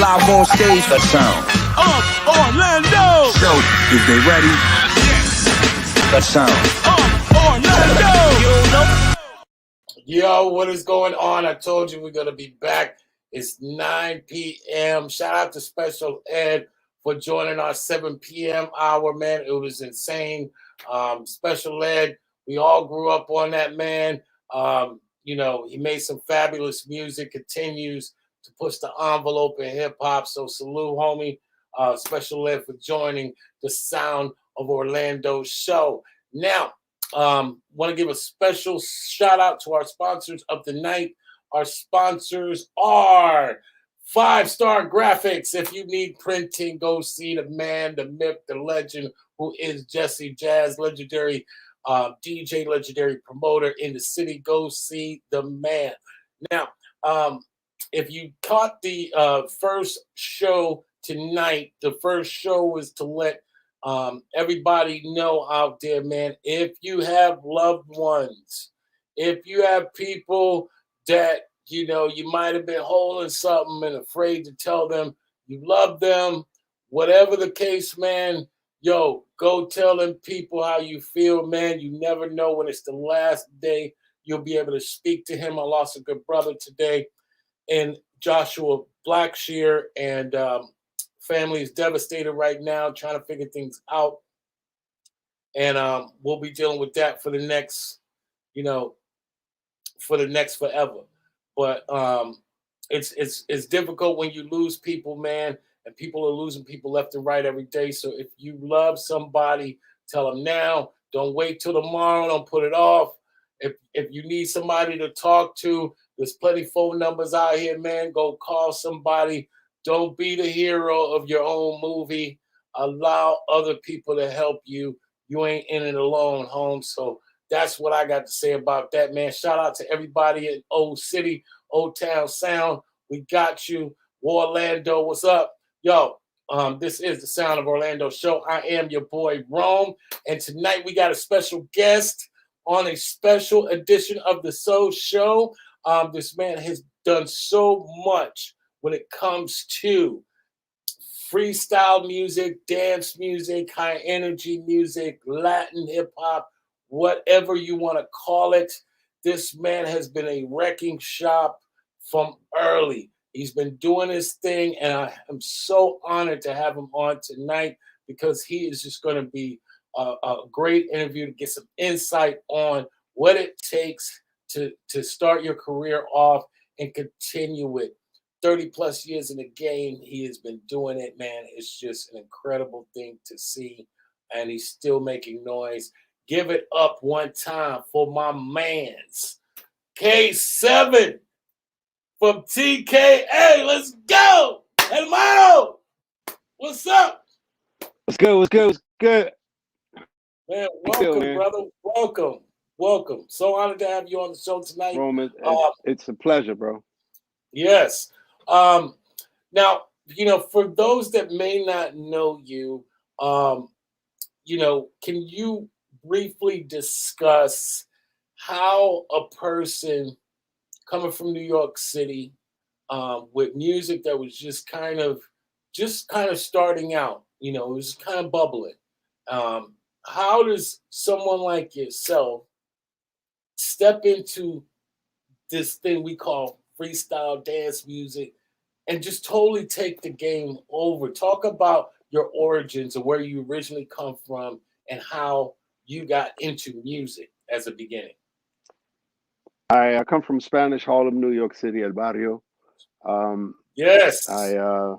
live on stage. The sound of Orlando. So, is they ready? The sound of Orlando. You don't know? Yo, what is going on? I told you we're going to be back. It's 9 p.m. Shout out to Special Ed for joining our 7 p.m. hour, man. It was insane. Special Ed, we all grew up on that, man. You know, he made some fabulous music, continues to push the envelope in hip-hop. So salute, homie. Special Ed for joining the Sound of Orlando show. Now, want to give a special shout out to our sponsors of the night. Our sponsors are 5-Star Graphics. If you need printing, go see the man, the myth, the legend, who is Jesse Jazz, legendary DJ, legendary promoter in the city. Go see the man. Now, if you caught the first show tonight, the first show was to let everybody know out there, man, if you have loved ones, if you have people that, you know, you might have been holding something and afraid to tell them you love them, whatever the case, man, yo, go tell them people how you feel, man. You never know when it's the last day you'll be able to speak to him. I lost a good brother today, and Joshua Blackshear, and family is devastated right now, trying to figure things out. And we'll be dealing with that for the next, you know, for the next forever. But it's difficult when you lose people, man, and people are losing people left and right every day. So if you love somebody, tell them now. Don't wait till tomorrow. Don't put it off. If you need somebody to talk to, there's plenty of phone numbers out here, man. Go call somebody. Don't be the hero of your own movie. Allow other people to help you. You ain't in it alone, home. So that's what I got to say about that, man. Shout out to everybody in Old City, Old Town Sound. We got you. Orlando, what's up? Yo, this is the Sound of Orlando show. I am your boy, Rome. And tonight we got a special guest on a special edition of the Soul Show. This man has done so much when it comes to freestyle music, dance music, high energy music, Latin hip hop, whatever you want to call it. This man has been a wrecking shop from early. He's been doing his thing, and I am so honored to have him on tonight because he is just going to be a great interview to get some insight on what it takes to start your career off and continue it. 30 plus years in the game, he has been doing it, man. It's just an incredible thing to see, and he's still making noise. Give it up one time for my mans, K7 from TKA. Let's go, hermano. What's up? What's good? What's good? What's good? Man, welcome, man. brother. Welcome. So honored to have you on the show tonight. Roman, it's a pleasure, bro. Yes. Now, you know, for those that may not know you, you know, can you briefly discuss how a person coming from New York City with music that was just kind of starting out, you know, it was kind of bubbling. How does someone like yourself step into this thing we call freestyle dance music and just totally take the game over? Talk about your origins and where you originally come from and how you got into music as a beginning. I come from Spanish Harlem, New York City, El Barrio. Yes. I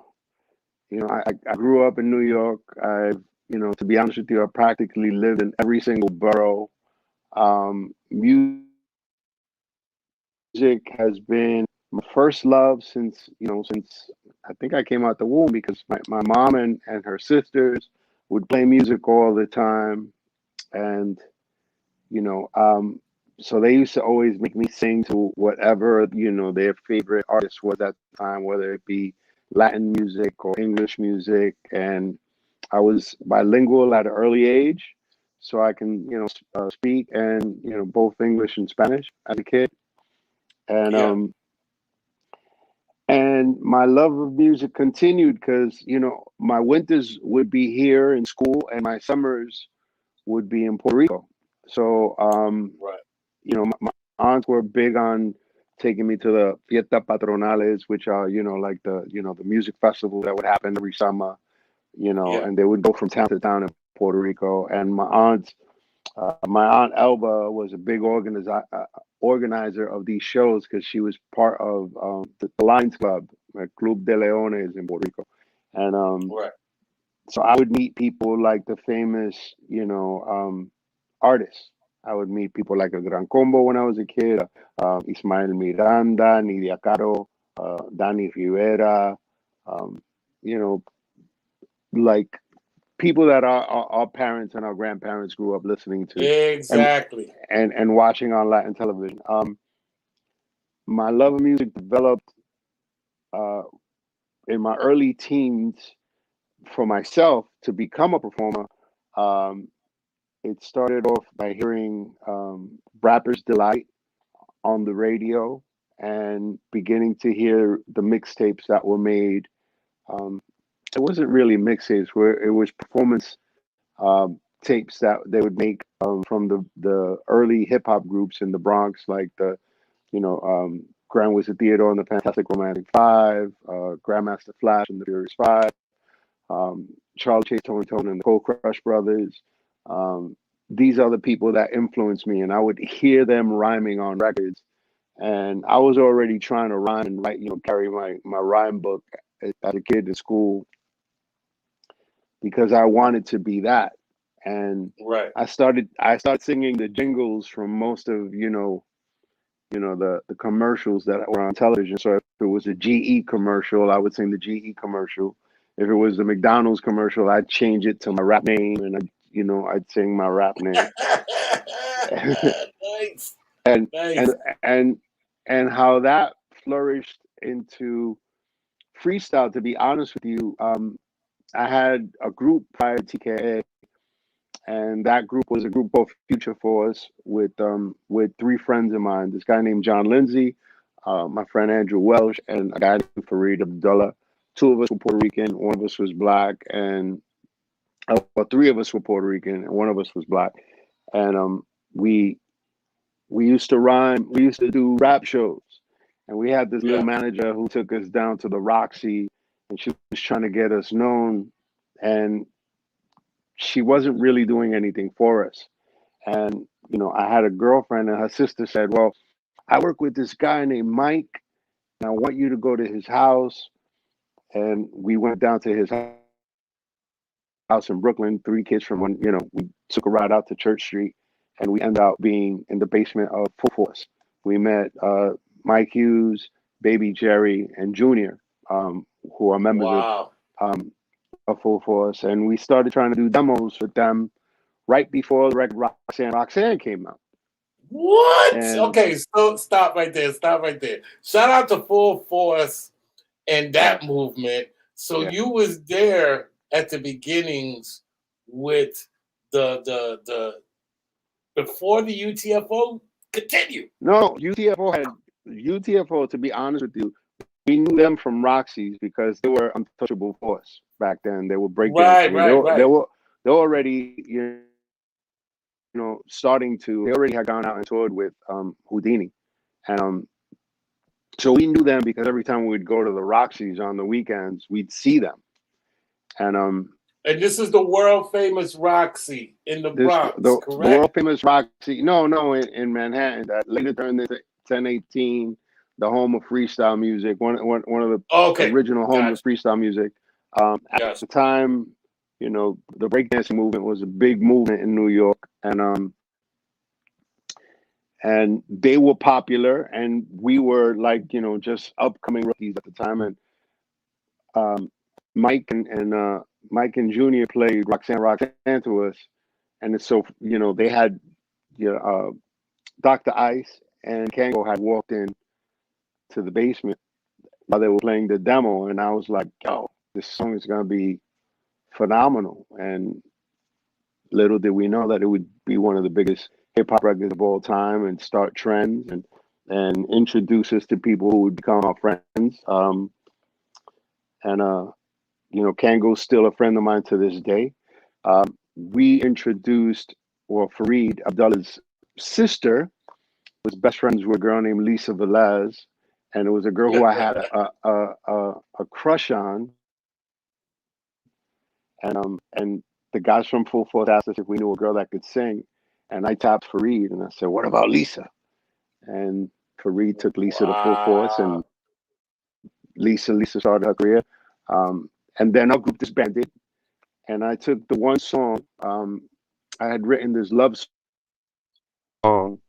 grew up in New York. To be honest with you, I practically lived in every single borough. Music has been my first love since I think I came out the womb, because my mom and her sisters would play music all the time. And, so they used to always make me sing to whatever, their favorite artist was at the time, whether it be Latin music or English music. And I was bilingual at an early age, so I can, speak and, both English and Spanish as a kid. And, And my love of music continued because, you know, my winters would be here in school and my summers would be in Puerto Rico. So, Right. you know, my aunts were big on taking me to the fiesta patronales, which are, you know, like the, you know, the music festivals that would happen every summer, you know, Yeah. and they would go from town to town in Puerto Rico. And my aunt Elba was a big organizer of these shows because she was part of the Lions Club, Club de Leones in Puerto Rico. And Right. so I would meet people like the famous, you know, artists. I would meet people like El Gran Combo when I was a kid, Ismael Miranda, Nidia Caro, Danny Rivera, um, you know, like people that our parents and our grandparents grew up listening to and Exactly. and watching on Latin television. My love of music developed uh, in my early teens for myself to become a performer. Um, it started off by hearing Rapper's Delight on the radio and beginning to hear the mixtapes that were made. Um, it wasn't really mixtapes, where it was performance tapes that they would make from the early hip hop groups in the Bronx, like the you know Grand Wizard Theodore and the Fantastic Romantic Five, Grandmaster Flash and the Furious Five, Charlie Chase, Tony Tone, and the Cold Crush Brothers. Um, these are the people that influenced me, and I would hear them rhyming on records. And I was already trying to rhyme and write, you know, carry my rhyme book as a kid in school because I wanted to be that. And Right. I started singing the jingles from most of the commercials that were on television. So if it was a GE commercial, I would sing the GE commercial. If it was a McDonald's commercial, I'd change it to my rap name, and I'd sing my rap name. Nice. and Nice. and and and how that flourished into freestyle. To be honest with you, I had a group prior to TKA, and that group was a group called Future Force with three friends of mine. This guy named John Lindsay, my friend Andrew Welsh, and a guy named Fareed Abdullah. Two of us were Puerto Rican, one of us was black, and well, three of us were Puerto Rican, and one of us was black. And we we used to rhyme. We used to do rap shows, and we had this little Yeah. manager who took us down to the Roxy, and she was trying to get us known, and she wasn't really doing anything for us. And I had a girlfriend, and her sister said, "Well, I work with this guy named Mike, and I want you to go to his house." And we went down to his house in Brooklyn. Three kids from we took a ride out to Church Street, and we ended up being in the basement of Full Force. We met Mike Hughes, Baby Jerry, and Junior, who are members Wow. um, of Full Force, and we started trying to do demos with them right before the record Roxanne came out. What? And Okay, so stop right there. Stop right there. Shout out to Full Force and that movement. So yeah, you was there at the beginnings with the before the UTFO. Continue. no, UTFO. To be honest with you, we knew them from Roxy's because they were untouchable force back then. They were breakdancing, Right, and right, right. they were already starting to. They already had gone out and toured with Houdini, and so we knew them because every time we would go to the Roxy's on the weekends, we'd see them. And And this is the world famous Roxy in the this Bronx, the world correct? famous Roxy, no, in Manhattan, that later turned into 1018, the home of freestyle music, one of the Okay, original homes of gotcha, freestyle music. At gotcha. the time, the breakdancing movement was a big movement in New York, and they were popular, and we were like just upcoming rookies at the time, and um, Mike and Mike and Junior played Roxanne to us, and it's so they had Dr. Ice and Kango had walked in to the basement while they were playing the demo, and I was like, "Yo, this song is gonna be phenomenal." And little did we know that it would be one of the biggest hip hop records of all time and start trends. And and introduce us to people who would become our friends. And Kango's still a friend of mine to this day. We introduced, well, Fareed, Abdullah's sister, was best friends with a girl named Lisa Velez, and it was a girl who I had a crush on. And the guys from Full Force asked us if we knew a girl that could sing, and I tapped Fareed and I said, "What about Lisa?" And Fareed took Lisa to Full Force, and Lisa started her career. And then our group disbanded, and I took the one song I had written, this love song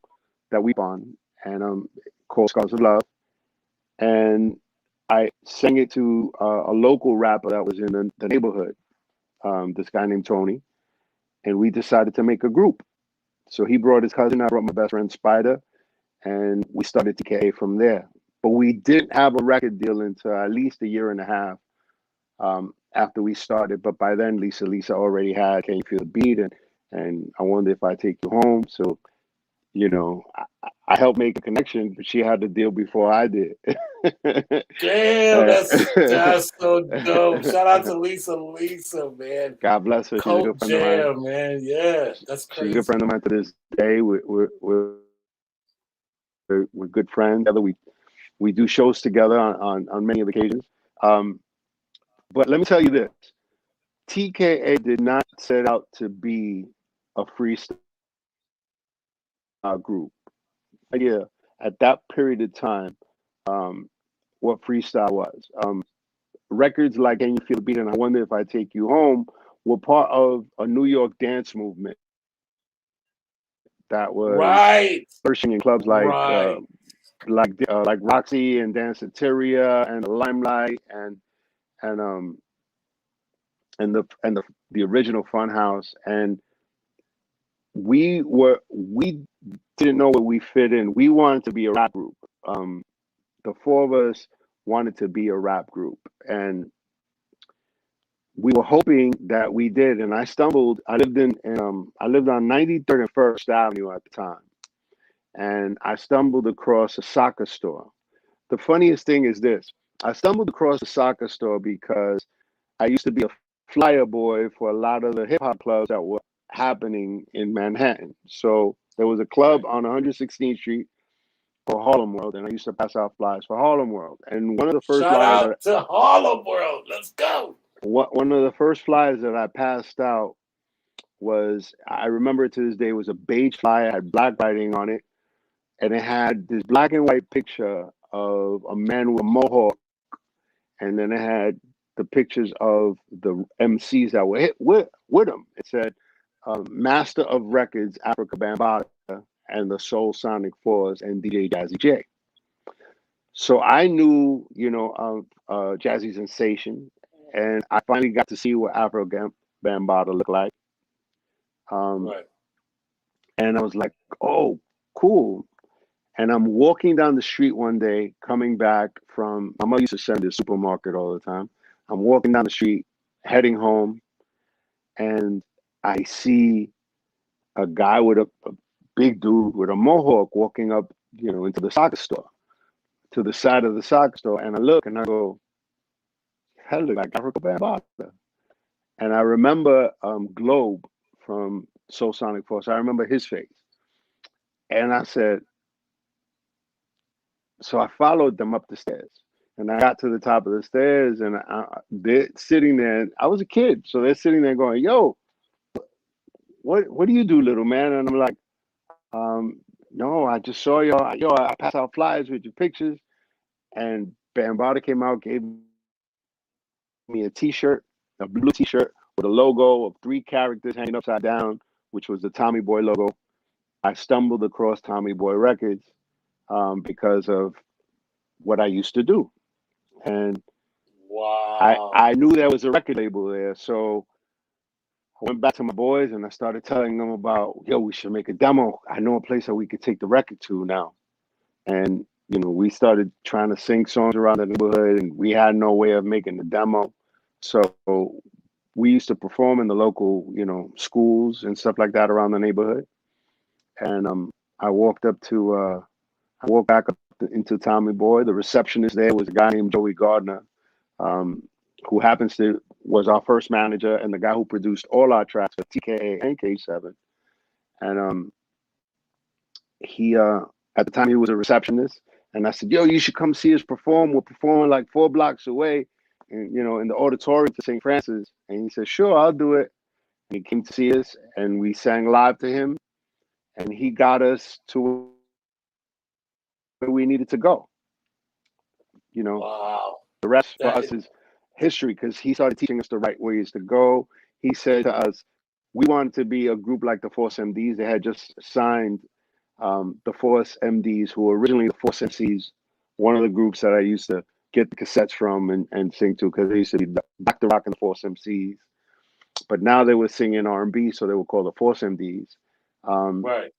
that we on, and called "Scars of Love," and I sang it to a local rapper that was in the neighborhood, this guy named Tony, and we decided to make a group. So he brought his cousin, I brought my best friend Spider, and we started TKA from there. But we didn't have a record deal until at least a year and a half after we started. But by then, Lisa already had "Can You Feel the Beat" and "I Wonder If I Take You Home." So, I helped make a connection, but she had the deal before I did. Damn, that's so dope. Shout out to Lisa, man. God bless her. She's a good Coke friend of mine. Jam, man. Yeah, that's She's a crazy. good friend of mine to this day. We're good friends. We do shows together on many occasions. But let me tell you this: TKA did not set out to be a freestyle group. Yeah, at that period of time, what freestyle was. Records like "Can You Feel the Beat" and "I Wonder If I Take You Home" were part of a New York dance movement that was Right. flourishing in clubs Right. like Roxy and Danceteria and the Limelight and the original Funhouse. And we didn't know where we fit in. We wanted to be a rap group. The four of us wanted to be a rap group, and we were hoping that we did. And I stumbled. I lived on 93rd and First Avenue at the time, and I stumbled across a soccer store. The funniest thing is this: I stumbled across a soccer store because I used to be a flyer boy for a lot of the hip hop clubs that were happening in Manhattan. So there was a club on 116th Street for Harlem World, and I used to pass out flyers for Harlem World. And one of the first Shout flyers out to Harlem World. Let's go. one of the first flyers that I passed out was, I remember it to this day, was a beige flyer, had black writing on it, and it had this black and white picture of a man with a mohawk, and then it had the pictures of the MCs that were hit with him. It said, Master of Records, Africa Bambaataa, and the Soul Sonic Fours, and DJ Jazzy J. So I knew, of Jazzy Sensation, and I finally got to see what Afro Bambaataa looked like. Right. And I was like, oh, cool. And I'm walking down the street one day, coming back from, my mother used to send to the supermarket all the time. I'm walking down the street, heading home, and I see a guy with a big dude with a mohawk walking up, into the soccer store, to the side of the soccer store. And I look and I go, hell, look like Africa Bambaataa. And I remember Globe from Soul Sonic Force. I remember his face. And I said, so I followed them up the stairs. And I got to the top of the stairs, and they're sitting there. And I was a kid, so they're sitting there going, "Yo, what do you do, little man?" And I'm like, "No, I just saw y'all. Yo, I passed out flyers with your pictures." And Bambaataa came out, gave me a T-shirt, a blue T-shirt with a logo of 3 characters hanging upside down, which was the Tommy Boy logo. I stumbled across Tommy Boy Records because of what I used to do. And Wow. I knew there was a record label there. So I went back to my boys and I started telling them about, yo, we should make a demo. I know a place that we could take the record to now. And, we started trying to sing songs around the neighborhood, and we had no way of making the demo. So we used to perform in the local, schools and stuff like that around the neighborhood. And I walked up to I walked back up into Tommy Boy. The receptionist there was a guy named Joey Gardner, who happens to was our first manager and the guy who produced all our tracks for TKA and K7. And he at the time he was a receptionist, and I said, "Yo, you should come see us perform. We're performing like 4 blocks away, and in the auditorium to St. Francis." And he said, "Sure, I'll do it." And he came to see us, and we sang live to him, and he got us to where we needed to go. Wow. The rest for us is history, because he started teaching us the right ways to go. He said to us, we wanted to be a group like the Force MDs. They had just signed the Force MDs, who were originally the Force MCs, one of the groups that I used to get the cassettes from and sing to, because they used to be Dr. Rock and the Force MCs. But now they were singing R&B, so they were called the Force MDs. Right.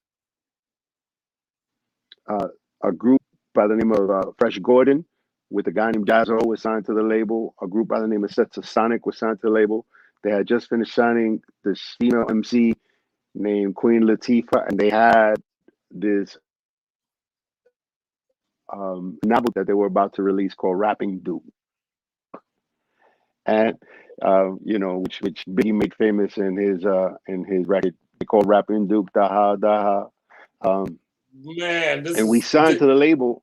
A group by the name of Fresh Gordon with a guy named Jazzo was signed to the label. A group by the name of Sets of Sonic was signed to the label. They had just finished signing this female MC named Queen Latifah, and they had this novel that they were about to release called Rapping Duke. And which Biggie made famous in his record. They called Rapping Duke Daha Daha. Man, this and we signed to the label.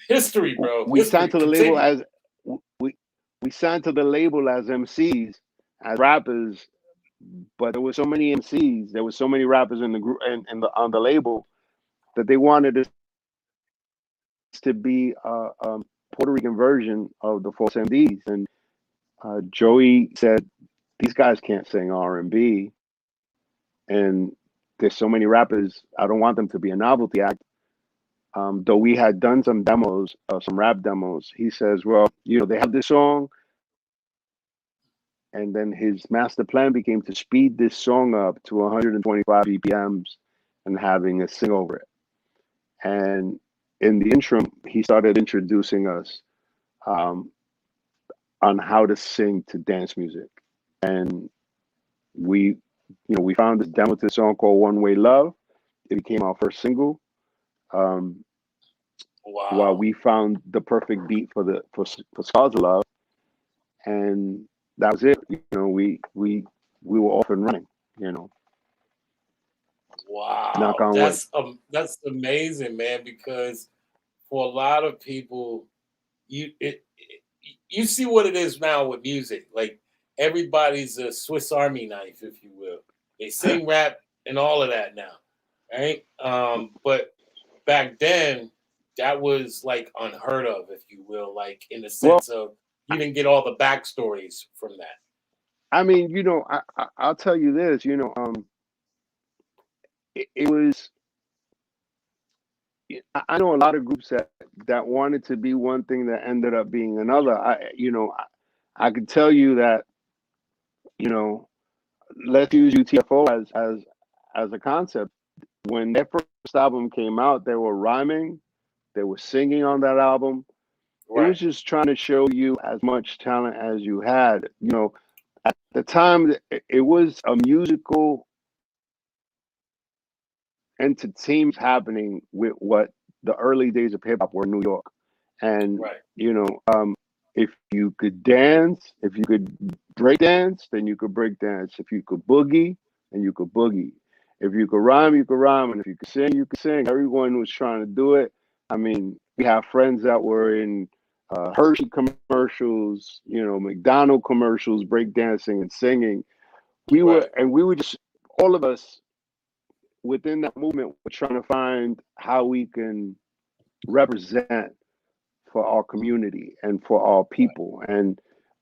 History, bro. We signed to the label as we signed to the label as MCs, as rappers, but there were so many MCs, there were so many rappers in the group and on the label, that they wanted us to be a Puerto Rican version of the Force MDs. And Joey said, "These guys can't sing R&B, and there's so many rappers. I don't want them to be a novelty act." Though we had done some demos, some rap demos, he says, "Well, they have this song." And then his master plan became to speed this song up to 125 BPMs and having a sing over it. And in the interim, he started introducing us on how to sing to dance music. And we found this demo to a song called One Way Love. It became our first single. Wow. While we found the perfect beat for Scars of Love. And that was it. We were off and running. Wow, Knock on wood. that's amazing, man. Because for a lot of people, you see what it is now with music. Like, everybody's a Swiss Army knife, if you will. They sing rap and all of that now, right? But back then, that was like unheard of, if you will. Like, in the sense of, you didn't get all the backstories from that. I mean, I'll tell you this. It was. I know a lot of groups that wanted to be one thing that ended up being another. I could tell you that. Let's use UTFO as a concept. When their first album came out, they were rhyming, they were singing on that album. Right. It was just trying to show you as much talent as you had. At the time, it was a musical entertainment happening with what the early days of hip hop were in New York. And, Right. If you could dance, if you could break dance, then you could break dance. If you could boogie, then you could boogie. If you could rhyme, you could rhyme. And if you could sing, you could sing. Everyone was trying to do it. I mean, we have friends that were in Hershey commercials, McDonald commercials, breakdancing and singing. We were just, all of us within that movement were trying to find how we can represent for our community and for our people. And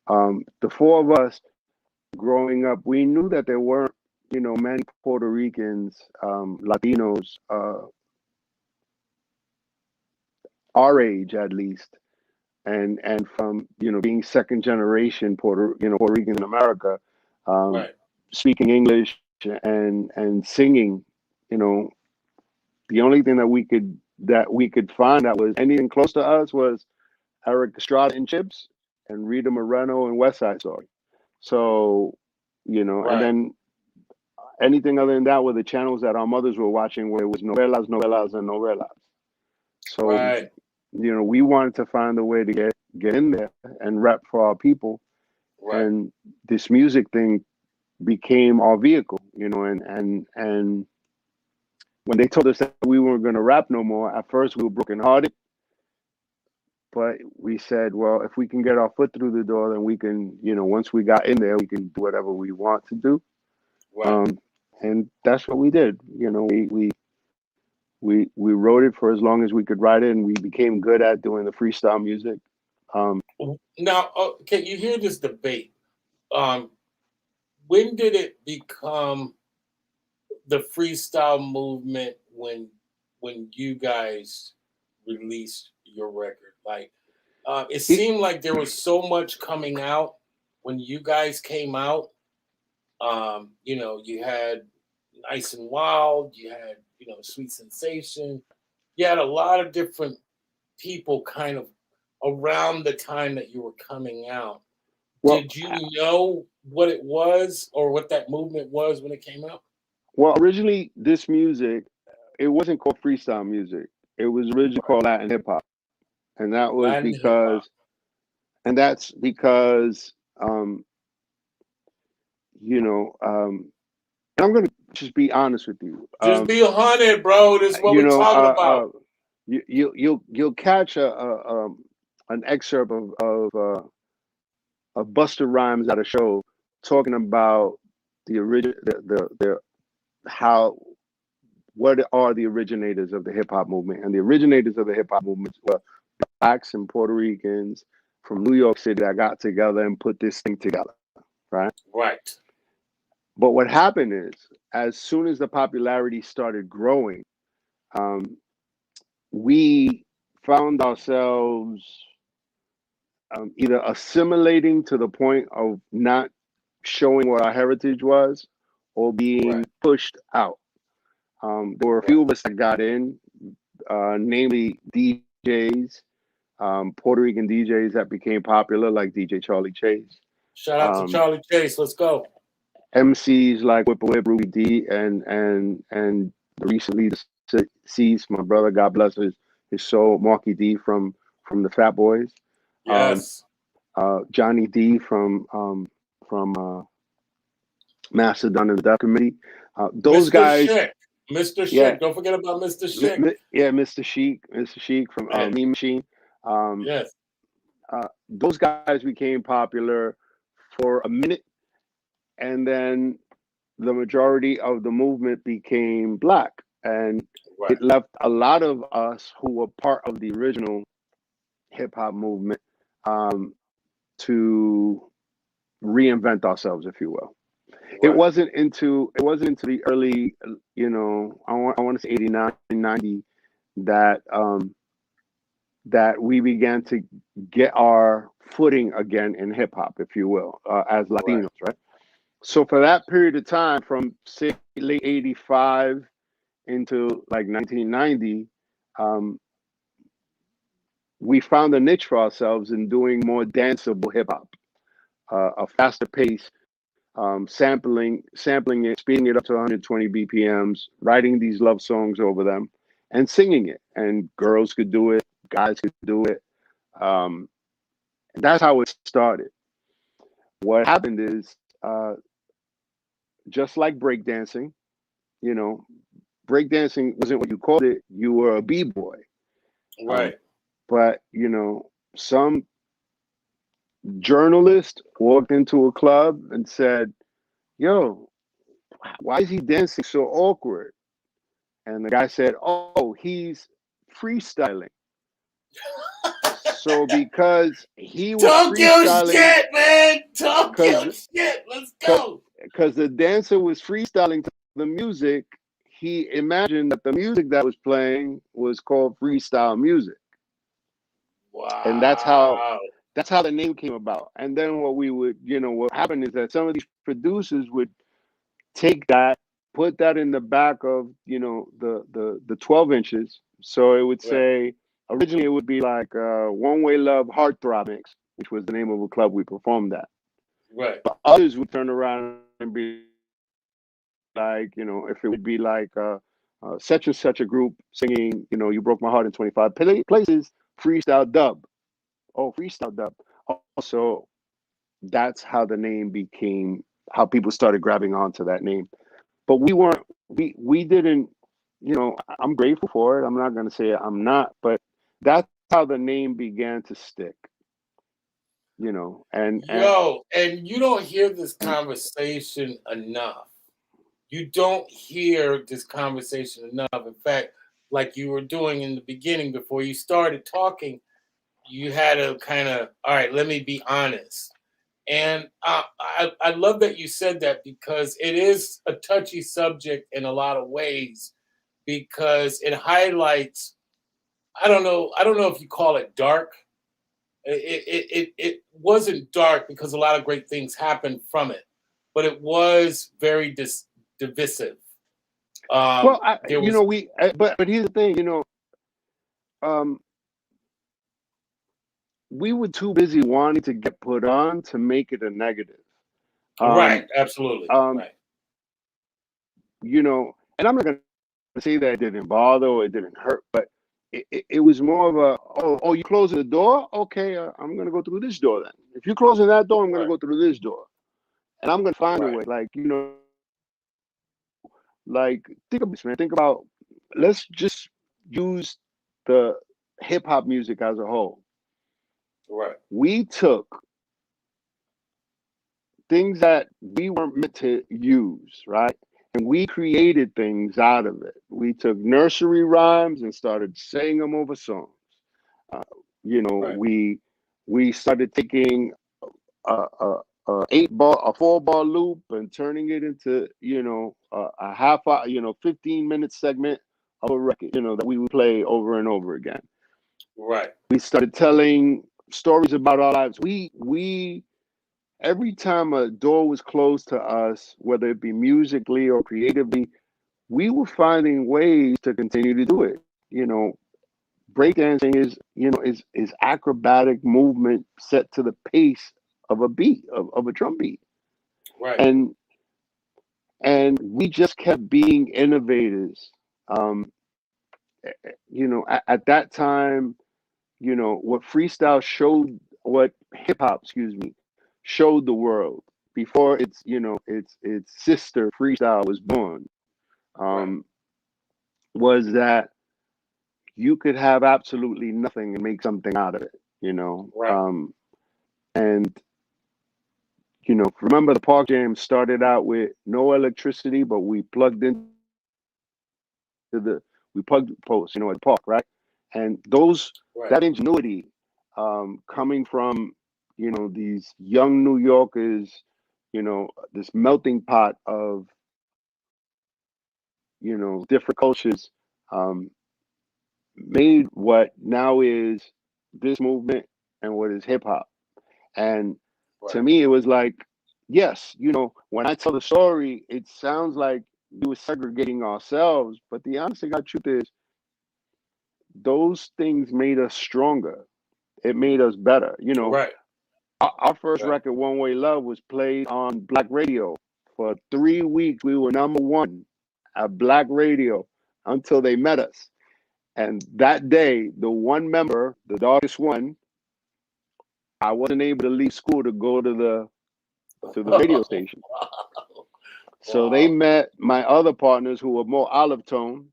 the 4 of us growing up, we knew that there weren't, many Puerto Ricans, Latinos, our age at least, and from being second generation Puerto Rican in America, Right. speaking English and singing. The only thing that we could find that was anything close to us was Eric Estrada and Chips, and Rita Moreno and West Side Story. So, Right. and then anything other than that were the channels that our mothers were watching, where it was novelas, novelas, and novelas. So, Right. we wanted to find a way to get in there and rap for our people. Right. And this music thing became our vehicle, and when they told us that we weren't going to rap no more, at first we were brokenhearted, but we said, well, if we can get our foot through the door, then we can, once we got in there, we can do whatever we want to do. Right. Um, and that's what we did. We wrote it for as long as we could write it, and we became good at doing the freestyle music. Um, Now, can you hear this debate? Um, when did it become the freestyle movement when you guys released your record? Like, it it, seemed like there was so much coming out when you guys came out. You had Nice and Wild, you had Sweet Sensation, you had a lot of different people kind of around the time that you were coming out. well, Did you know what it was or what that movement was when it came out? well, originally this music, it wasn't called freestyle music. It was originally Right. called Latin hip hop, and that was Latin hip hop. because, and that's because, um, you know, um, and I'm gonna just be honest with you. Just be 100, bro. This is what You we're know, talking about. you'll catch an excerpt of Buster Rhymes at a show talking about the origin the how what are the originators of the hip hop movement, and the originators of the hip hop movement were blacks and Puerto Ricans from New York City that got together and put this thing together, right? Right. But what happened is, as soon as the popularity started growing, um, we found ourselves either assimilating to the point of not showing what our heritage was, or being Right. pushed out. There were a few Right. of us that got in, namely DJs, Puerto Rican DJs that became popular, like DJ Charlie Chase, Shout out to um, Charlie Chase. Let's go. MCs like Whip, Ruby D, and recently deceased, my brother, God bless his soul, Marky D from the Fat Boys, um, Yes. Johnny D from Mastodon and the Death Committee. Those Mr. guys, Shit. Mr. yeah, Shit. Don't forget about Mr. Shit. yeah, Mr. Sheik from Man. Mean Machine. Um, Yes. those guys became popular for a minute, and then the majority of the movement became black, and Right. it left a lot of us who were part of the original hip hop movement um, to reinvent ourselves, if you will. Right. It wasn't into the early, I want to say 89, 90, that that we began to get our footing again in hip hop, if you will, as Right. Latinos, right? So for that period of time, from say late '85 into like 1990, um, we found a niche for ourselves in doing more danceable hip hop, a faster pace, sampling it, speeding it up to 120 BPMs, writing these love songs over them, and singing it. And girls could do it, guys could do it. Um, that's how it started. What happened is, just like breakdancing, you know, breakdancing wasn't what you called it. You were a b-boy. Um, Right. but some journalist walked into a club and said, "Yo, why is he dancing so awkward?" And the guy said, "Oh, he's freestyling." So because he was Talk your freestyling, shit, man. Talk because your shit. Let's go. because the dancer was freestyling to the music, he imagined that the music that was playing was called freestyle music, and Wow. that's how the name came about. And then what happened is that some of these producers would take that, put that in the back of the 12 inches. So it would Right. say, originally it would be like One Way Love Heartthrob Mix, which was the name of a club we performed at. Right. But others would turn around and be like, if it would be like such and such a group singing, you know, You Broke My Heart in 25 places, freestyle dub. Oh, freestyle dub. Also, that's how the name became, how people started grabbing onto that name. But we weren't, we didn't, you know, I'm grateful for it. I'm not going to say I'm not, but that's how the name began to stick, you know, Yo, and you don't hear this conversation enough. You don't hear this conversation enough. In fact, like you were doing in the beginning before you started talking, you had to kind of, all right, let me be honest. And I love that you said that because it is a touchy subject in a lot of ways because it highlights, I don't know if you call it dark. It wasn't dark because a lot of great things happened from it, but it was very divisive. well, There you was know, but here's the thing, you know, um, we were too busy wanting to get put on to make it a negative. right, Um, absolutely, um, right, you know, and I'm not going to say that it didn't bother or it didn't hurt, but it was more of a, oh, you closing the door? Okay, I'm going to go through this door then. If you're closing that door, I'm going to right, go through this door. And I'm going to find a right, way. Like, you know, like, think about this, man. Think about, let's just use the hip hop music as a whole. right, We took things that we weren't meant to use, right? And we created things out of it. We took nursery rhymes and started saying them over songs. Uh, you know, right, we started taking a, a, a 4 bar loop and turning it into, you know, a half hour, you know, 15-minute segment of a record, you know, that we would play over and over again. right, We started telling stories about our lives. We every time a door was closed to us, whether it be musically or creatively, we were finding ways to continue to do it. You know, breakdancing is, you know, is acrobatic movement set to the pace of a beat, of a drum beat. right, And we just kept being innovators. Um, you know, at that time, you know, what freestyle showed, what hip hop, excuse me, showed the world before its, you know, its sister freestyle was born, right, um, was that you could have absolutely nothing and make something out of it, you know. right, And you know, remember the Park Jam started out with no electricity, but we plugged into we plugged posts, you know, at the park, right? And those, right, that ingenuity, coming from, you know, these young New Yorkers, you know, this melting pot of, you know, different cultures, um, made what now is this movement and what is hip hop. And to right. me, it was like, yes, you know, when I tell the story, it sounds like we were segregating ourselves, but the honest to God truth is, those things made us stronger. It made us better. You know, Right, our first right. record, One Way Love, was played on Black radio. For 3 weeks, we were number one at Black radio until they met us. And that day, the one member, the darkest one, I wasn't able to leave school to go to the radio station. So they Wow. met my other partners who were more olive tone,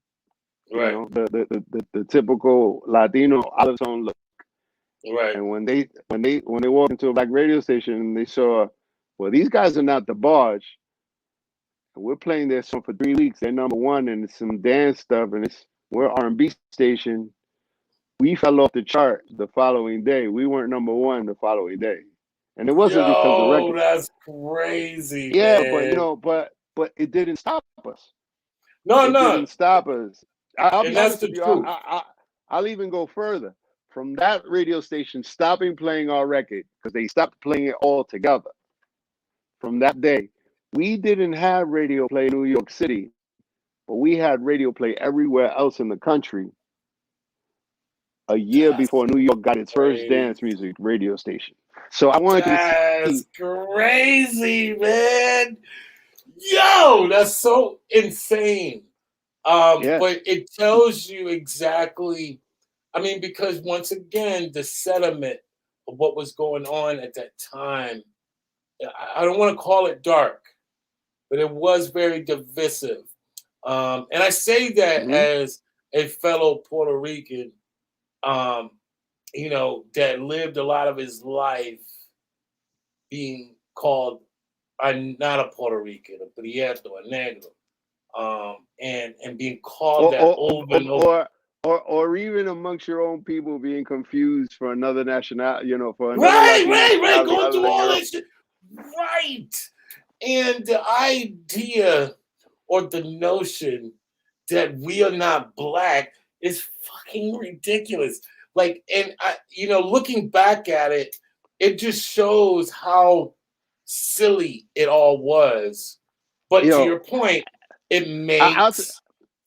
you Right, know, the typical Latino olive tone look. right. And when they walked into a Black radio station and they saw, well, these guys are not the barge. And we're playing their song for 3 weeks. They're number one, and it's some dance stuff, and we're R&B station. We fell off the chart the following day. We weren't number one the following day, and it wasn't because the Yo, record. that's crazy, Yeah, but you man. know, but it didn't stop us. No, It no, didn't stop us. I'll and be that's honest the with you. truth. I'll even go further. From that radio station stopping playing our record because they stopped playing it altogether. From that day, we didn't have radio play in New York City, but we had radio play everywhere else in the country. A year That's before New York got its first crazy. dance music radio station. So I wanted you to That's see. crazy, man. Yo, that's so insane. Yeah. But it tells you exactly. I mean, because once again, the sentiment of what was going on at that time, I don't want to call it dark, but it was very divisive. And I say that Hmm. as a fellow Puerto Rican, um, that lived a lot of his life being called not a Puerto Rican, a prieto, a negro, and being called Or that or, over or and over. or or even amongst your own people being confused for another nationality, for another Right, Latino right, right. nationality Going other through than all yours. that shit. Right. And the idea or the notion that we are not black is fucking ridiculous. Like, and looking back at it, it just shows how silly it all was. But to your Yo, point, it I'll makes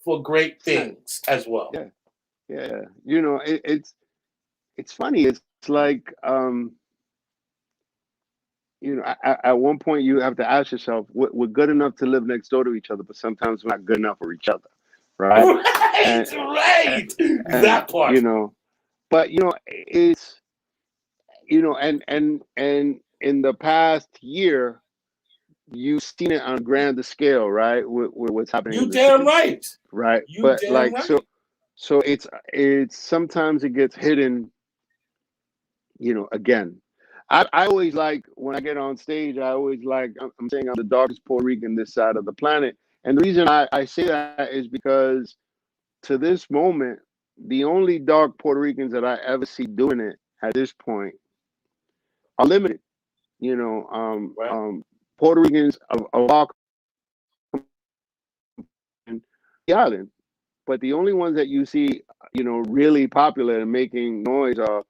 for great yeah, things as well. yeah, yeah. It's funny. It's like at one point you have to ask yourself, we're good enough to live next door to each other, but sometimes we're not good enough for each other, right? Right, And right. and That part. but it's and in the past year you've seen it on a grander scale, right? With what's happening You in the damn states, right. right? You But damn like right. so it's sometimes it gets hidden, again. I always like when I get on stage, I always like I'm saying I'm the darkest Puerto Rican this side of the planet. And the reason I say that is because to this moment, the only dark Puerto Ricans that I ever see doing it at this point are limited. You know, Right. Puerto Ricans of our the island, but the only ones that you see, really popular and making noise are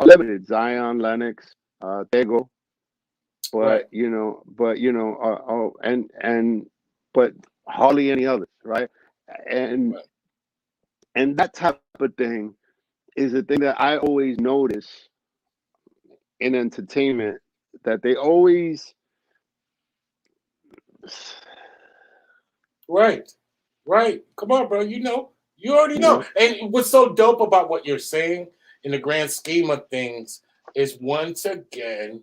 limited. Zion, Lennox, Tego, Right. and but hardly any others, right? And Right. and that type of thing is a thing that I always notice in entertainment that they always, Right. Right. Come on, bro. You already you know. know, And what's so dope about what you're saying in the grand scheme of things is once again,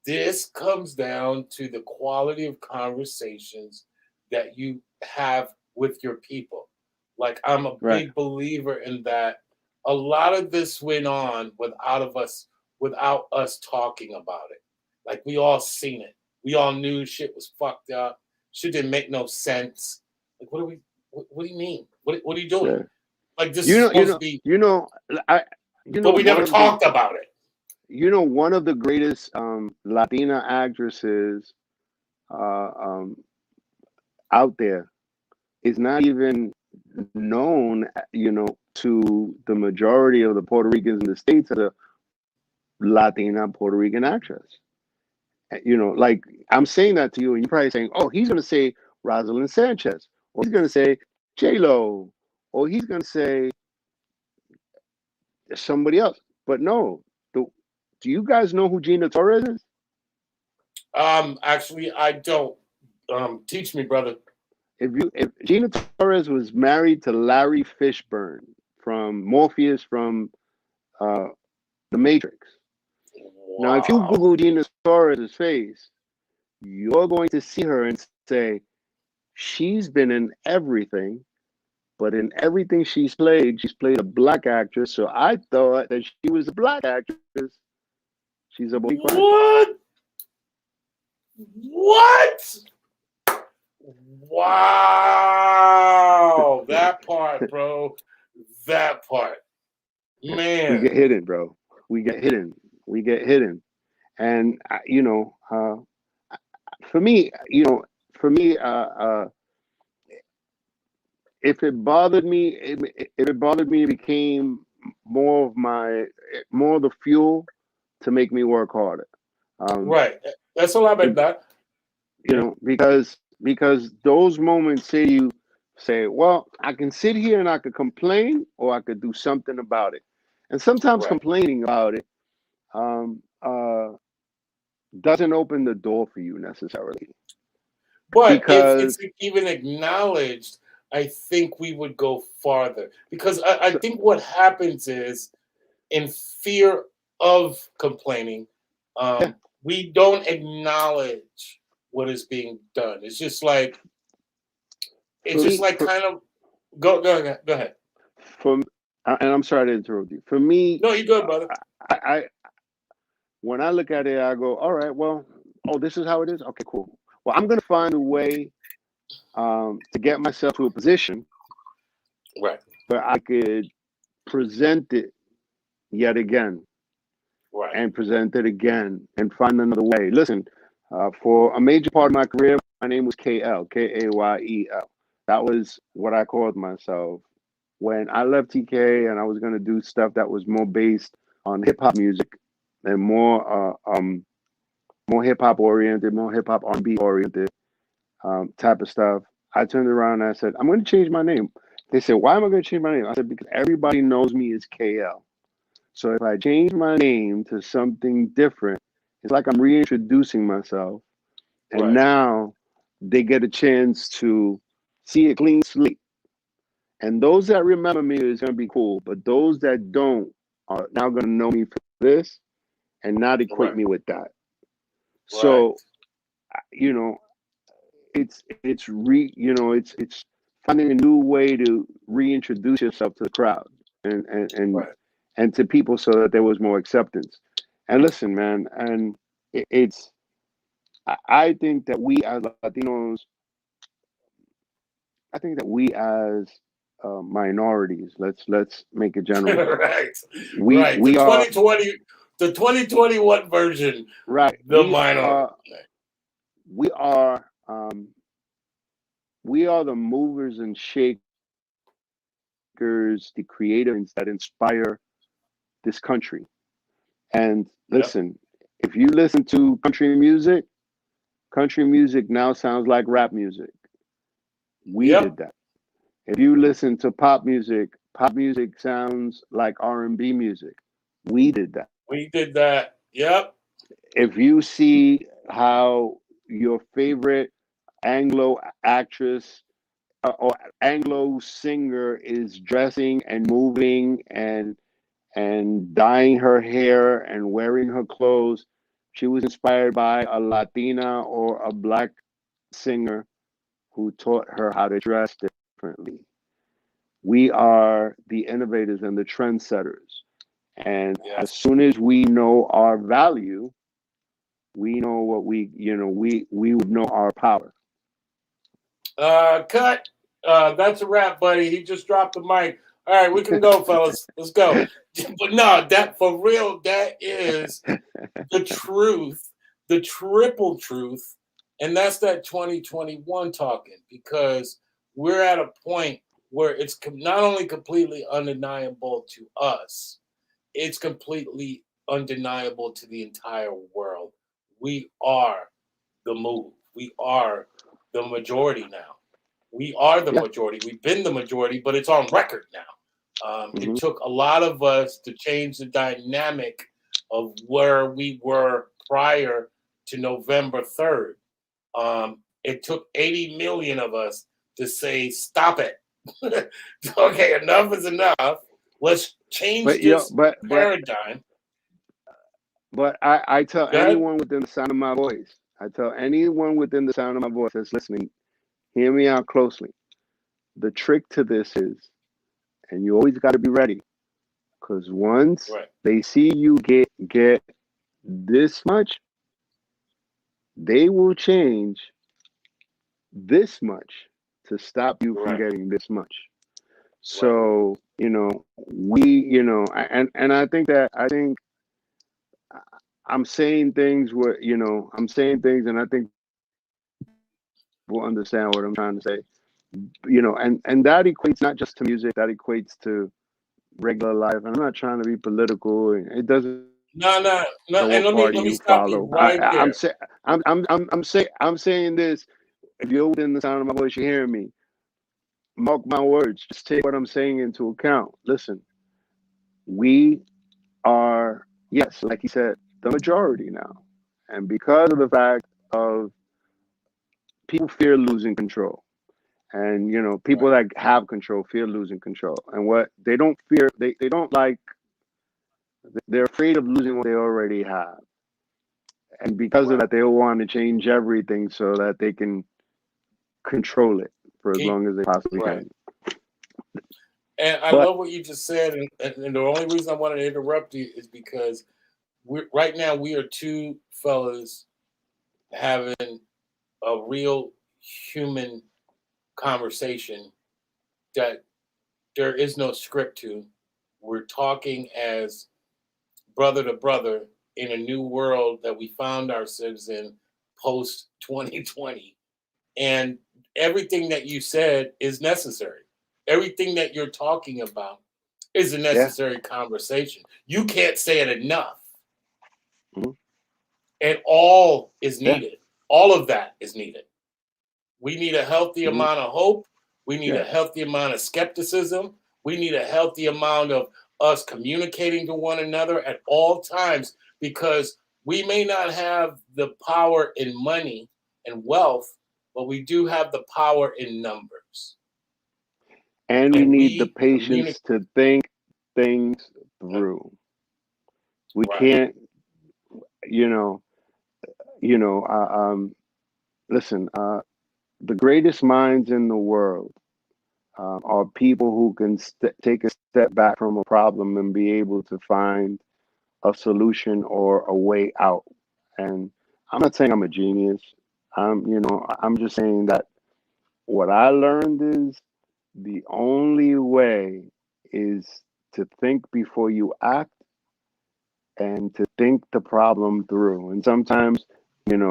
this comes down to the quality of conversations that you have with your people. Like I'm a right? big believer in that a lot of this went on without us talking about it. Like we all seen it. We all knew shit was fucked up. Shit didn't make no sense. Like what do you mean? What are you doing? Yeah. Like this You is know, you supposed to know, be, you know, I, but we one never of the, talked about it. one of the greatest Latina actresses uh, um, out there is not even known, to the majority of the Puerto Ricans in the States as a Latina Puerto Rican actress. Like I'm saying that to you, and you're probably saying, "Oh, he's going to say Rosalind Sanchez, or he's going to say J Lo, or he's going to say somebody else." But no, do you guys know who Gina Torres is? Actually, I don't. Teach me, brother. If Gina Torres was married to Larry Fishburne from Morpheus from uh, The Matrix. Now, if you Wow. Google Gina Torres' face, you're going to see her and say, she's been in everything, but in everything she's played a black actress. So I thought that she was a black actress. She's a Boricua actress. What? What? Wow. That part, bro. That part. We Man. get hidden, bro. We get hidden. We get hidden. And for me, for me, if it bothered me, it became more of the fuel to make me work harder. Um, Right. That's all I it, meant that. Yeah. because those moments say, well, I can sit here and I could complain, or I could do something about it. And sometimes Right. complaining about it um, uh, doesn't open the door for you necessarily, But if because it's even acknowledged, I think we would go farther because I So, think what happens is in fear of complaining, yeah. we don't acknowledge what is being done. For It's just me, like kind of go ahead. for and I'm sorry to interrupt you. For me, No, you good, brother. I when I look at it, I go, all right, well, oh, this is how it is. Okay, cool. Well, I'm gonna find a way to get myself to a position Right, where I could present it yet again right, and present it again and find another way. Listen, for a major part of my career, my name was KL, KAYEL. That was what I called myself. When I left TK and I was going to do stuff that was more based on hip hop music and more hip hop oriented, more hip hop R&B oriented type of stuff, I turned around and I said, I'm going to change my name. They said, why am I going to change my name? I said, because everybody knows me as KL. So if I change my name to something different, it's like I'm reintroducing myself. And right, now they get a chance to see a clean slate. And those that remember me is going to be cool. But those that don't are now going to know me for this and not equate right, me with that. right, So, you know, it's finding a new way to reintroduce yourself to the crowd and and and, right. and to people so that there was more acceptance. And listen, man, and it's I think that we as Latinos, I think that we as minorities, let's make it general. Right, We right. we are 2021 version, right. the minor. We are um, we are the movers and shakers, the creators that inspire this country. And Yep. listen, if you listen to country music now sounds like rap music. We Yep. did that. If you listen to pop music sounds like R&B music. We did that. We did that. Yep. If you see how your favorite Anglo actress or Anglo singer is dressing and moving and dyeing her hair and wearing her clothes, she was inspired by a Latina or a black singer who taught her how to dress differently. We are the innovators and the trendsetters. And as Yes. soon as we know our value, we know what we would know our power. Cut. That's a wrap, buddy. He just dropped the mic. All right, we can go, fellas. Let's go. But no, that for real, that is the truth, the triple truth, and that's that 2021 talking because we're at a point where it's not only completely undeniable to us, it's completely undeniable to the entire world. We are the move. We are the majority now. We are the Yeah. majority. We've been the majority, but it's on record now. It Hmm. took a lot of us to change the dynamic of where we were prior to November 3rd. It took 80 million of us to say, stop it. Okay, enough is enough. Let's change But you know, this paradigm. but I tell Good? anyone within the sound of my voice, I tell anyone within the sound of my voice that's listening, hear me out closely. The trick to this is, and you always got to be ready, because once Right, they see you get this much, they will change this much to stop you from right, getting this much. right. So and I think I'm saying things where I'm saying things, and I think people understand what I'm trying to say. And that equates not just to music, that equates to regular life. And I'm not trying to be political. It doesn't No, no, no. matter And what let party me you stop you follow. right there. I'm saying this. If you're within the sound of my voice, you're hearing me. Mark my words. Just take what I'm saying into account. Listen, we are, yes, like he said, the majority now. And because of the fact of people fear losing control. And people Right. that have control fear losing control. And what they don't fear, they don't like, they're afraid of losing what they already have. And because of Right. that, they'll want to change everything so that they can control it for as Keep long as they possibly right. can. And I But love what you just said. And the only reason I wanted to interrupt you is because right now we are two fellas having a real human conversation that there is no script to. We're talking as brother to brother in a new world that we found ourselves in post 2020. And everything that you said is necessary. Everything that you're talking about is a yeah, necessary conversation. You can't say it enough. mhm, And all is yeah, needed. All of that is needed. We need a healthy mhm, amount of hope. We need a yeah. healthy amount of skepticism. We need a healthy amount of us communicating to one another at all times because we may not have the power in money and wealth, but we do have the power in numbers. And we And need the we communicate. patience to think things through. We Right, can't, you know, you know. Listen, the greatest minds in the world are people who can take a step back from a problem and be able to find a solution or a way out. And I'm not saying I'm a genius. I'm just saying that what I learned is the only way is to think before you act and to think the problem through. And sometimes, in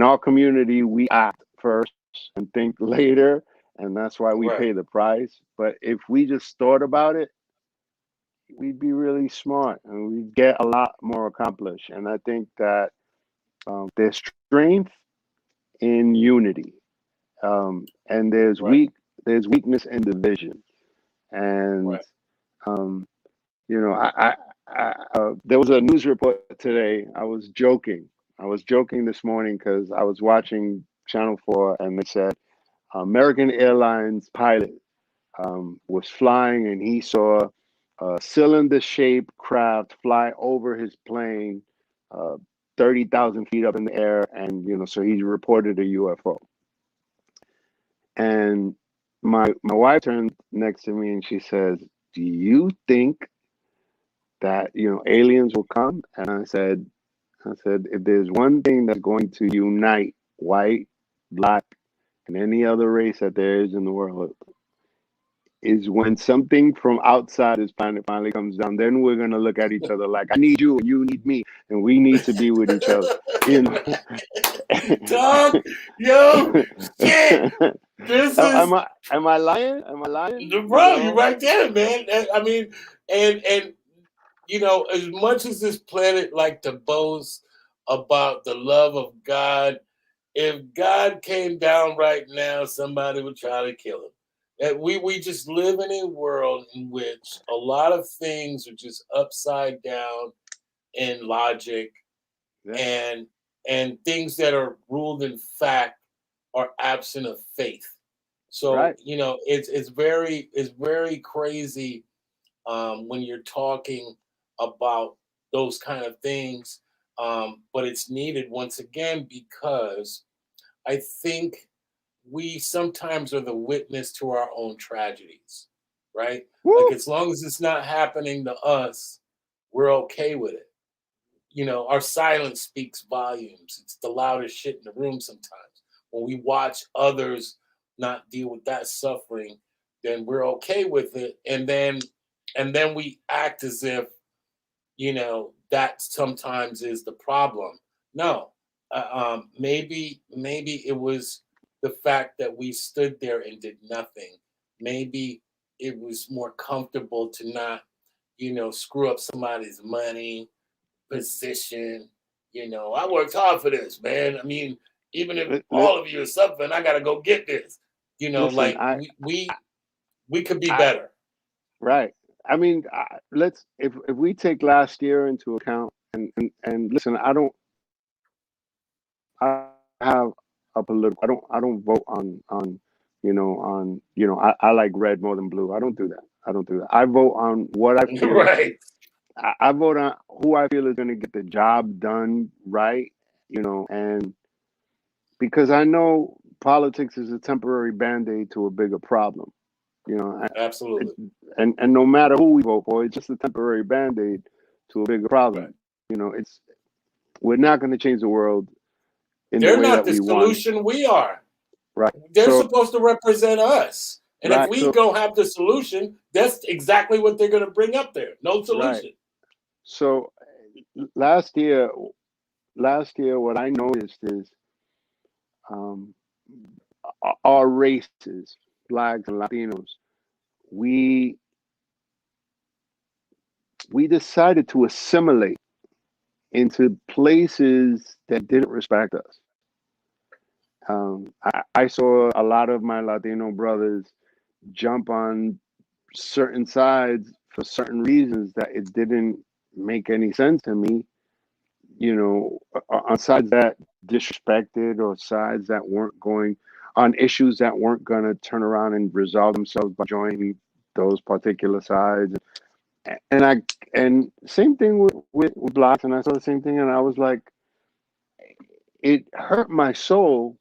our community, we act first and think later, and that's why we right, pay the price. But if we just thought about it, we'd be really smart and we'd get a lot more accomplished. And I think that there's strength in unity, and right, there's weakness in division. And right. um, there was a news report today. I was joking. I was joking this morning because I was watching Channel 4 and they said American Airlines pilot was flying and he saw a cylinder shaped craft fly over his plane, uh, 30,000 feet up in the air. And, so he reported a UFO. And my wife turned next to me and she says, "Do you think that aliens will come?" And I said, if there's one thing that's going to unite white, black, and any other race that there is in the world, is when something from outside this planet finally comes down. Then we're gonna look at each other like, I need you and you need me, and we need to be with each other. You know. Dog, yo, shit. This am is I am I lying? Am I lying? bro, you're right there, man. I mean, and as much as this planet like to boast about the love of God, if God came down right now, somebody would try to kill him. And we just live in a world in which a lot of things are just upside down in logic Yeah. and things that are ruled in fact are absent of faith. So Right. it's very crazy when you're talking about those kind of things. But it's needed once again because I think we sometimes are the witness to our own tragedies, right? Like Woo. as long as it's not happening to us, we're okay with it. Our silence speaks volumes. It's the loudest shit in the room sometimes. When we watch others not deal with that suffering, then we're okay with it. And then we act as if, that sometimes is the problem. No. Maybe it was the fact that we stood there and did nothing. Maybe it was more comfortable to not, screw up somebody's money position. I worked hard for this, man. I mean, even if Li- li- all of you are suffering, I gotta go get this. listen, Like we could be I better. right. I mean, let's if we take last year into account, and listen, I don't have a political. I don't vote on I like red more than blue. I don't do that. I don't do that. I vote on what I feel. Right. I vote on who I feel is going to get the job done right, and because I know politics is a temporary band-aid to a bigger problem, you know, Absolutely. and no matter who we vote for, it's just a temporary band-aid to a bigger Right. problem. We're not going to change the world in the They're way not that the we want, solution. We are. right? They're So, supposed to represent us. And if right, we so, don't have the solution, that's exactly what they're going to bring up there. No right. solution. So last year, what I noticed is um, our races, blacks and Latinos, we we decided to assimilate into places that didn't respect us. I saw a lot of my Latino brothers jump on certain sides for certain reasons that it didn't make any sense to me, on sides that disrespected or sides that weren't going on issues that weren't going to turn around and resolve themselves by joining those particular sides. And same thing with blacks, and I saw the same thing, and I was like, it hurt my soul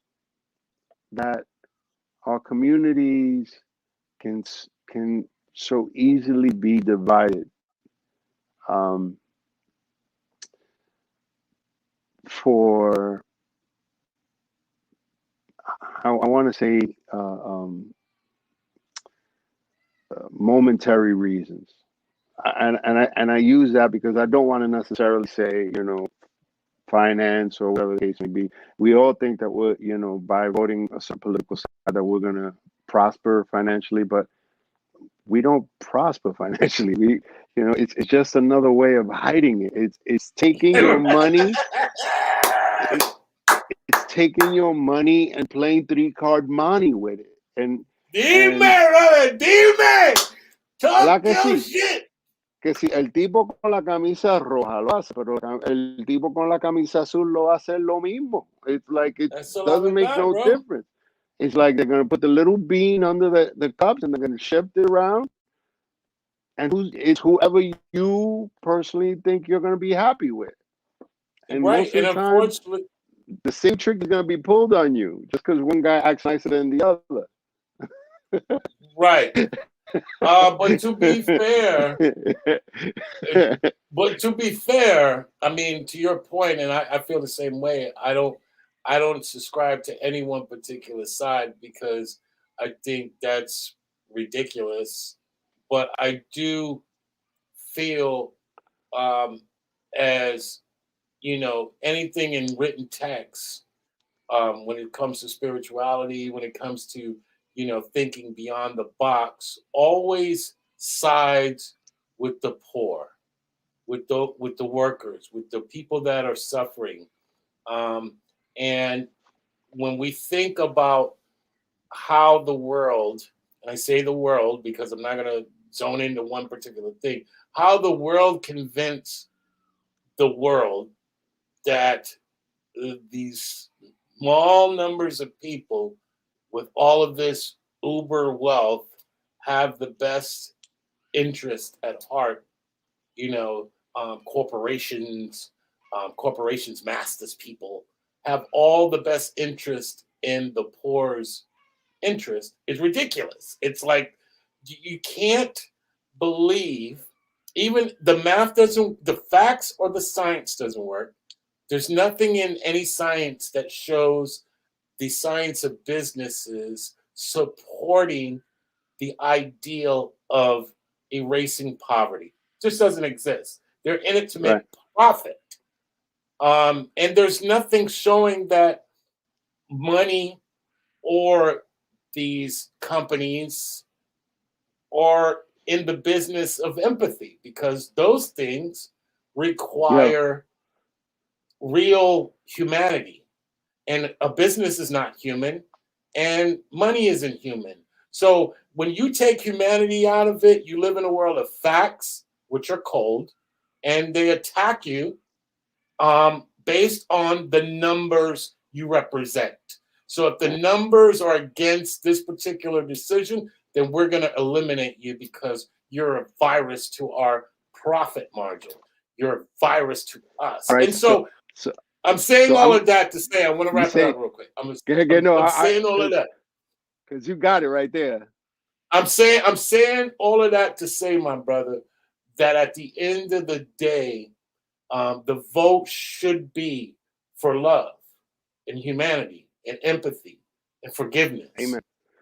that our communities can so easily be divided, um, for I want to say momentary reasons. And I use that because I don't want to necessarily say, finance or whatever the case may be. We all think that we're, by voting a certain political side, that we're going to prosper financially, but we don't prosper financially. It's just another way of hiding it. It's taking your money. It's taking your money and playing three-card money with it. Dime, And brother, dime. ¿verdad Talk que your sí? shit. Que si el tipo con la camisa roja lo hace, pero el tipo con la camisa azul lo va a hacer lo mismo. It's like it That's a la doesn't make verdad, no bro. difference. It's like they're going to put the little bean under the cups and they're going to shift it around. And it's whoever you personally think you're going to be happy with. And Right. most And of the time, unfortunately, the same trick is going to be pulled on you just because one guy acts nicer than the other. right. But to be fair, I mean, to your point, and I feel the same way. I don't subscribe to any one particular side because I think that's ridiculous. But I do feel, um, as anything in written text, when it comes to spirituality, when it comes to thinking beyond the box, always sides with the poor, with the workers, with the people that are suffering. Um, and when we think about how the world, and I say the world because I'm not going to zone into one particular thing, how the world convinced the world that these small numbers of people with all of this uber wealth have the best interest at heart. Corporations, corporations, masters, people have all the best interest in the poor's interest is ridiculous. It's like you can't believe, even the math doesn't, the facts or the science doesn't work. There's nothing in any science that shows the science of businesses supporting the ideal of erasing poverty. It just doesn't exist. They're in it to make Right. profit. And there's nothing showing that money or these companies are in the business of empathy because those things Yeah. require real humanity. And a business is not human, and money isn't human. So when you take humanity out of it, you live in a world of facts, which are cold, and they attack you based on the numbers you represent. So if the numbers are against this particular decision, then we're going to eliminate you because you're a virus to our profit margin. You're a virus to us. All right. And so So, I'm saying so all of that to say, I want to you wrap it say, up real quick. no, I'm saying all of because that. you got it right there. I'm saying all of that to say, my brother, that at the end of the day, the vote should be for love and humanity and empathy and forgiveness Amen.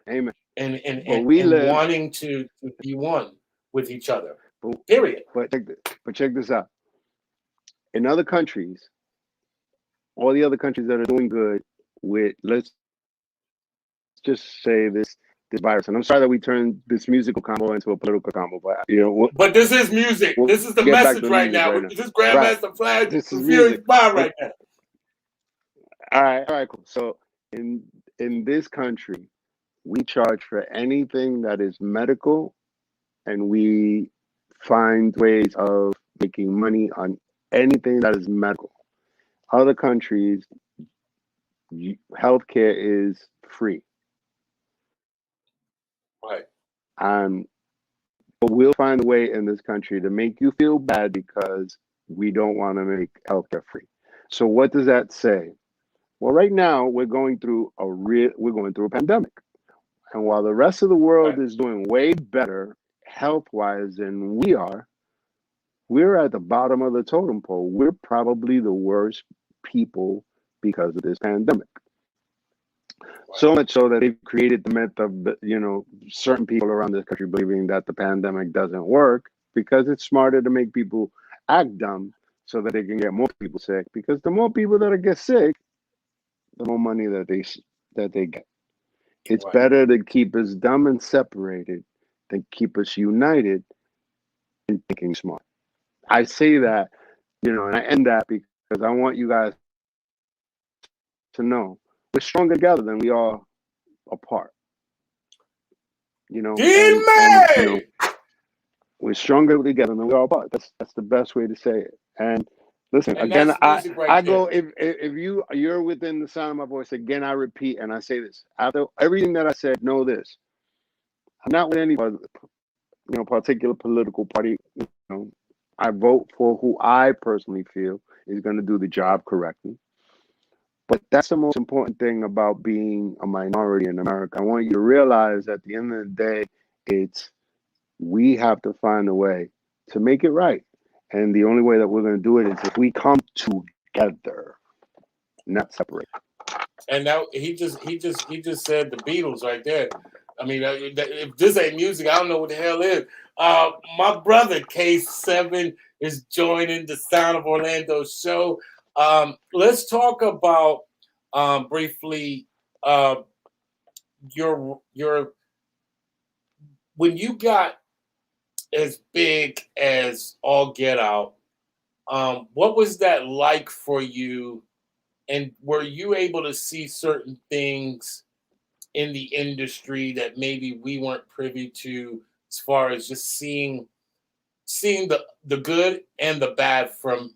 Amen. and But we live, wanting to be one with each other. but, Period. check this out. In other countries, all the other countries that are doing good with, let's just say this virus. And I'm sorry that we turned this musical combo into a political combo, but But this is music. we'll This is the get back message to the right music now. right now. This is Right. Grandmaster Flash This is from Furious music. 5 right now. All right, cool. So in this country, we charge for anything that is medical, and we find ways of making money on anything that is medical. Other countries, healthcare is free. Right. Um, but we'll find a way in this country to make you feel bad because we don't want to make healthcare free. So what does that say? Well, right now we're going through a pandemic. And while the rest of the world Right. is doing way better health-wise than we are, we're at the bottom of the totem pole. We're probably the worst people because of this pandemic. So much so that they've created the myth of, certain people around this country believing that the pandemic doesn't work because it's smarter to make people act dumb so that they can get more people sick. Because the more people that get sick, the more money that they get. It's Right. better to keep us dumb and separated than keep us united and thinking smart. I say that, and I end that because I want you guys to know we're stronger together than we are apart. And D-May! we're stronger together than we are apart. That's the best way to say it. And listen, And again, that's music right I there. go if you're within the sound of my voice. Again, I repeat and I say this after everything that I said. Know this: I'm not with any particular political party. I vote for who I personally feel is going to do the job correctly. But that's the most important thing about being a minority in America. I want you to realize at the end of the day, we have to find a way to make it right. And the only way that we're going to do it is if we come together, not separate. And now he just said the Beatles right there. I mean, if this ain't music, I don't know what the hell is. My brother K7 is joining the Sound of Orlando show. Let's talk about briefly your when you got as big as All Get Out. What was that like for you? And were you able to see certain things in the industry that maybe we weren't privy to, as far as just seeing the good and the bad from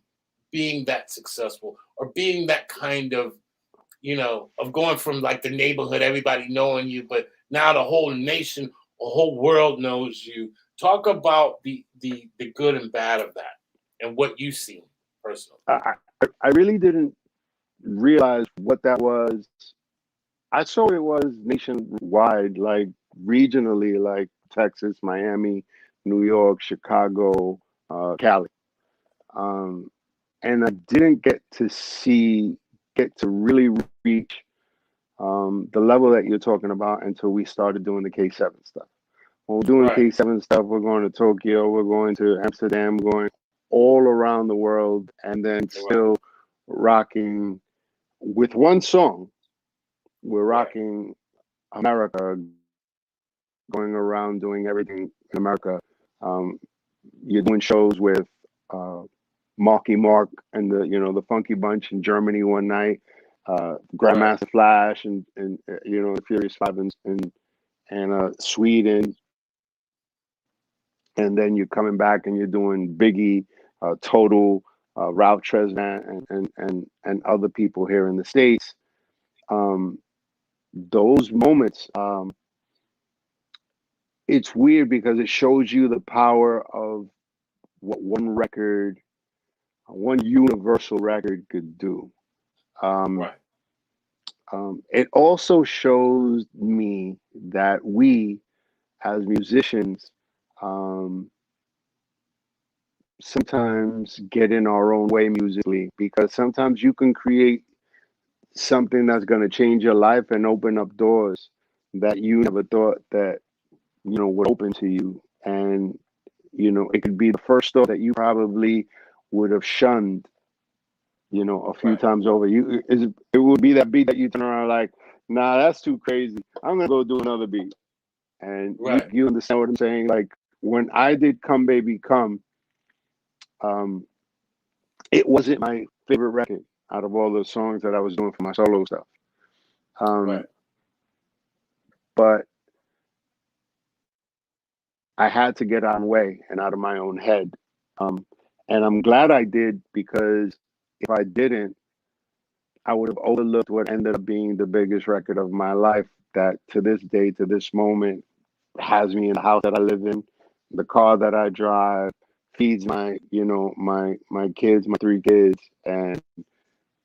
being that successful, or being that kind of, of going from like the neighborhood, everybody knowing you, but now the whole nation, the whole world knows you. Talk about the good and bad of that and what you see personally. I really didn't realize what that was. I saw it was nationwide, like regionally, like Texas, Miami, New York, Chicago, Cali. Um, and I didn't get to really reach the level that you're talking about until we started doing the K7 stuff. When we're doing Right. K7 stuff, we're going to Tokyo, we're going to Amsterdam, we're going all around the world, and then still rocking with one song. We're rocking America, going around doing everything in America. Um, you're doing shows with uh, Marky Mark and the Funky Bunch in Germany one night, Grandmaster Flash and the Furious Five and Sweden, and then you're coming back and you're doing Biggie, Total, Ralph Tresvant, and other people here in the States. Um, those moments, it's weird because it shows you the power of what one universal record could do. Um, Right. it also shows me that we, as musicians, um, sometimes get in our own way musically, because sometimes you can create something that's going to change your life and open up doors that you never thought that would open to you. And it could be the first door that you probably would have shunned a few Right. times over. It would be that beat that you turn around like, nah, that's too crazy, I'm gonna go do another beat. And Right. you understand what I'm saying? Like, when I did Come Baby Come, um it wasn't my favorite record out of all the songs that I was doing for my solo stuff. um Right. but I had to get out of my way and out of my own head. um and I'm glad I did, because if I didn't, I would have overlooked what ended up being the biggest record of my life, that to this day, to this moment, has me in the house that I live in, the car that I drive, feeds my kids, my three kids, and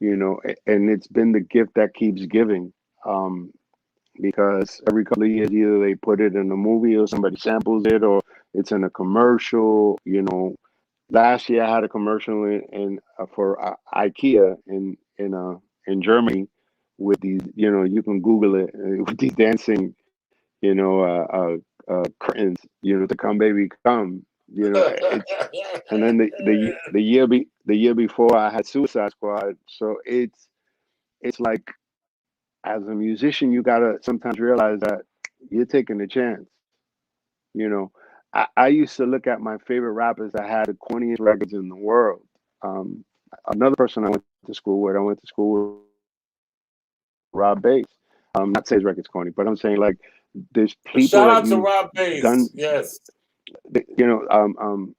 and it's been the gift that keeps giving. Um, because every couple of years, either they put it in a movie or somebody samples it, or it's in a commercial. Last year I had a commercial for IKEA in Germany, with these, you can Google it, with these dancing, curtains, to Come Baby Come. It's And then the year before I had Suicide Squad. So it's like, as a musician, you gotta sometimes realize that you're taking a chance. You know, I used to look at my favorite rappers that had the corniest records in the world. Um, Another person I went to school with, Rob Bass. Not say his record's corny, but I'm saying, like, there's people that Well, you've shout out to done, Rob Bass. Yes. you know,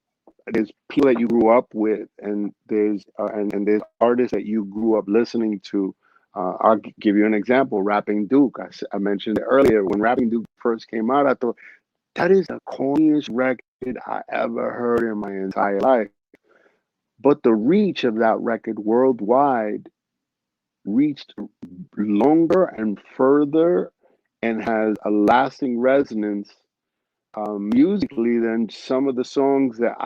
there's people that you grew up with, and there's artists that you grew up listening to. I'll give you an example. Rapping Duke. I mentioned it earlier. When Rapping Duke first came out, I thought that is the corniest record I ever heard in my entire life. But the reach of that record worldwide reached longer and further, and has a lasting resonance, musically, than some of the songs that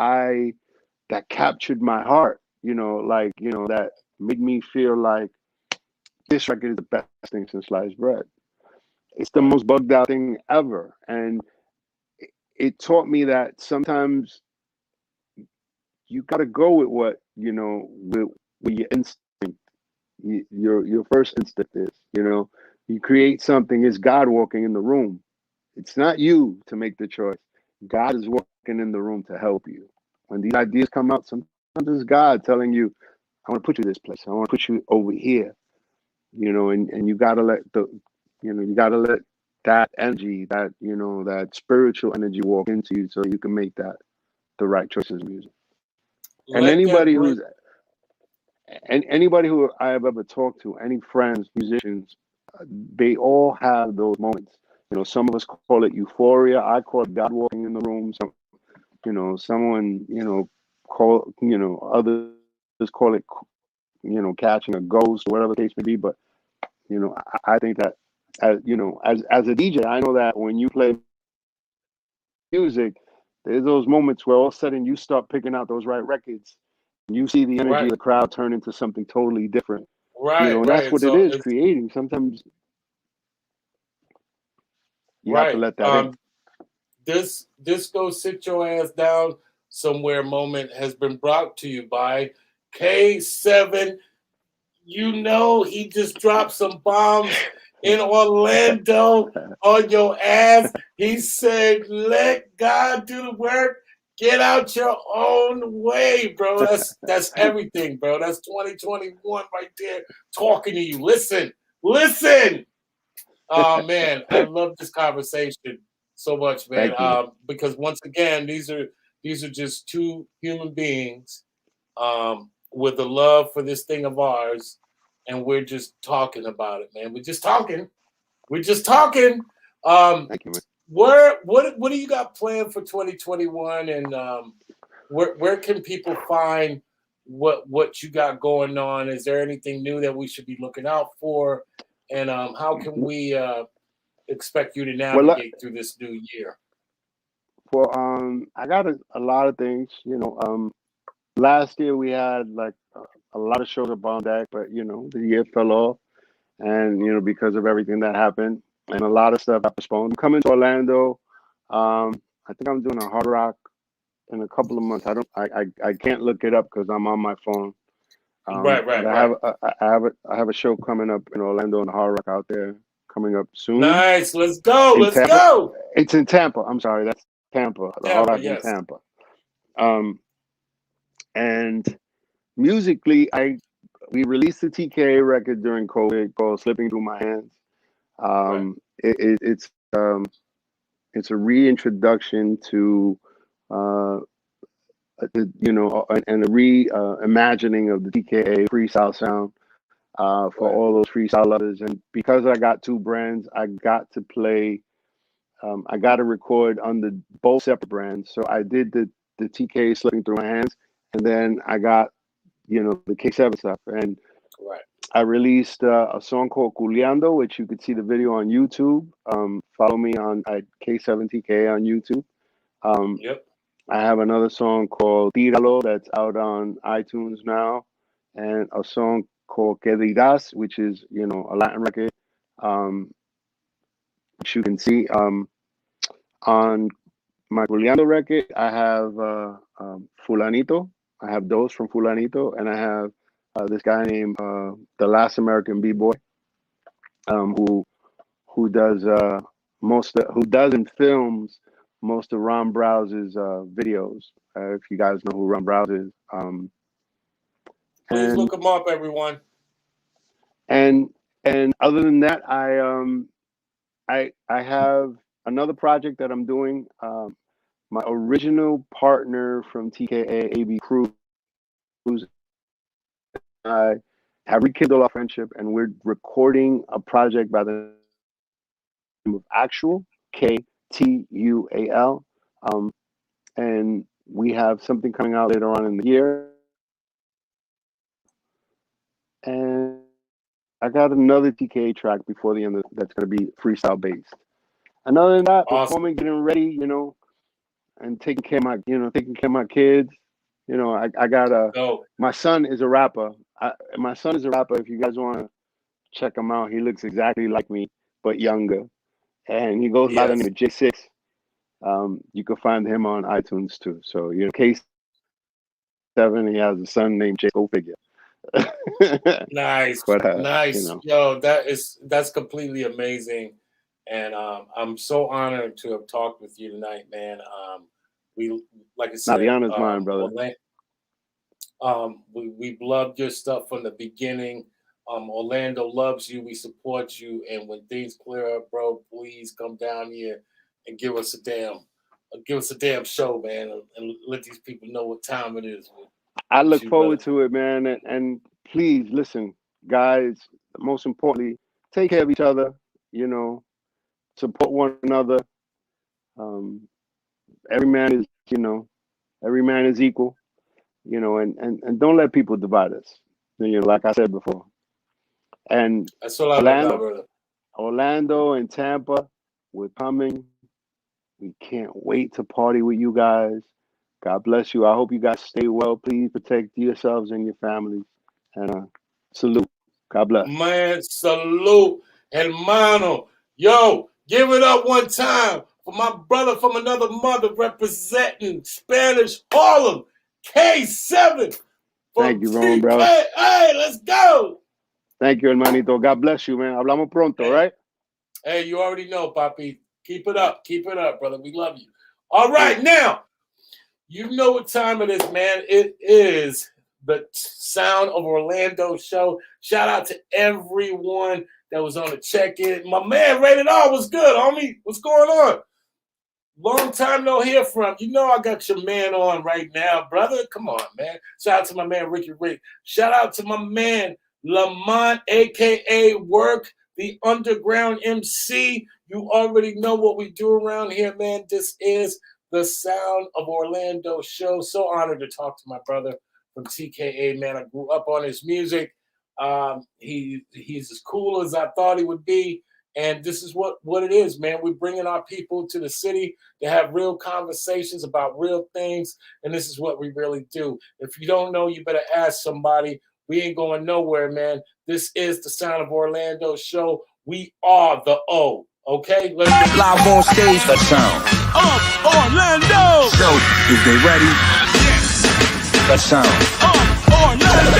captured my heart. Like, that made me feel like this record is the best thing since sliced bread. It's the Right. most bugged out thing ever, and it taught me that sometimes you got to go with what with your instinct. Your first instinct is, you create something. It's God walking in the room. It's not you to make the choice. God is walking in the room to help you. When these ideas come out, sometimes it's God telling you, I want to put you this place. I want to put you over here. And you gotta let that energy, that spiritual energy walk into you, so you can make the right choices in music. And Let that bring. anybody who I have ever talked to, any friends, musicians, they all have those moments. Some of us call it euphoria. I call it God walking in the room. Someone, others call it, catching a ghost, or whatever the case may be. But I think that, as a DJ, I know that when you play music, there's those moments where all of a sudden you start picking out those right records, and you see the energy of the crowd turn Right. into something totally different. And that's Right. what it Right. is, So it's creating. Sometimes you have to right. let that in. This go sit your ass down somewhere moment has been brought to you by K7. You know he just dropped some bombs in Orlando on your ass. He said, "Let God do the work. Get out your own way, bro." That's everything, bro. That's 2021 right there talking to you. Listen, listen. Oh man, I love this conversation so much, man. Thank you. Because once again, these are just two human beings, with a love for this thing of ours, and we're just talking about it, man. We're just talking. We're just talking. Thank you, man. What do you got planned for 2021, and where can people find what you got going on? Is there anything new that we should be looking out for, and how can we expect you to Well, navigate through this new year? for I got a lot of things. Last year we had like a lot of shows up on deck, but the year fell off, and because of everything that happened, and a lot of stuff got postponed. I'm coming to Orlando. I think I'm doing a Hard Rock in a couple of months. I can't look it up because I'm on my phone. Right, But right, right. I have a show coming up in Orlando and Hard Rock out there coming up soon Nice. Let's go. in Let's Tampa. go. It's in Tampa. I'm sorry, that's Tampa. The Hard Tampa, Rock in yes. Tampa. Um, and musically, we released the TKA record during COVID called "Slipping Through My Hands." Right. It's a reintroduction to uh, and a reimagining of the TKA freestyle sound for Right. all those freestyle lovers. And because I got two brands, I got to play. I got to record under both separate brands. So I did the TKA Slipping Through My Hands, and then I got the K7 stuff, and Right. I released a song called Culeando, which you could see the video on YouTube. Follow me on at K7TK on YouTube. Um, Yep. I have another song called Tíralo that's out on iTunes now, and a song called Que Dirás, which is a Latin record, which you can see on my Culeando record. I have Fulanito. I have Dos from Fulanito, and I have this guy named the Last American B-Boy, who does who does and films most of Ron Browse's videos. If you guys know who Ron Browse is, Please and look them up, everyone. and and other than that, I have another project that I'm doing. My original partner from TKA, AB Cruz, I have rekindled our friendship, and we're recording a project by the name of Actual, KTUAL. And we have something coming out later on in the year. And I got another TKA track before the end that's going to be freestyle based. And other than that, Awesome. performing, getting ready, and taking care of my kids. I got Go. my son is a rapper. My son is a rapper. If you guys want to check him out, he looks exactly like me, but younger. And he goes by the name Yes. of J6. You can find him on iTunes too. So K7, he has a son named J. Go figure. Nice. But Nice. Yo, that's completely amazing. And I'm so honored to have talked with you tonight, man. We like I now the said, honor's mine, brother. we've loved your stuff from the beginning. Orlando loves you. We support you. And when things clear up, bro, please come down here and give us a damn show, man, and let these people know what time it is. I With look you, forward brother. to it, man. And please listen, guys. Most importantly, take care of each other. Support one another. Um, every man is, every man is equal. And don't let people divide us. Like I said before. And That's all I love, Orlando, brother. Orlando and Tampa, we're coming. We can't wait to party with you guys. God bless you. I hope you guys stay well. Please protect yourselves and your families. And salute. God bless. Man, salute, hermano. Yo, give it up one time for my brother from another mother representing Spanish Harlem, K7 from Thank you, Ron, TK. brother. Hey, let's go. Thank you, hermanito. God bless you, man. Hablamos pronto, Hey, right? hey, you already know, Papi. Keep it up, brother. We love you. All right, now, you know what time it is, man. It is the Sound of Orlando show. Shout out to everyone that was on the check-in. My man Rated R was good, homie. What's going on? Long time no hear from. I got your man on right now, brother. Come on, man. Shout out to my man Ricky Rick. Shout out to my man Lamont, a.k.a. Work the underground MC. You already know what we do around here, man. This is the Sound of Orlando show. So honored to talk to my brother from TKA, man. I grew up on his music. He's as cool as I thought he would be. And this is what it is, man. We're bringing our people to the city to have real conversations about real things. And this is what we really do. If you don't know, you better ask somebody. We ain't going nowhere, man. This is the Sound of Orlando show. We are the O. Okay? Let's get Live on stage, the sound. Of Orlando. So, is they ready? The sound. Of Orlando.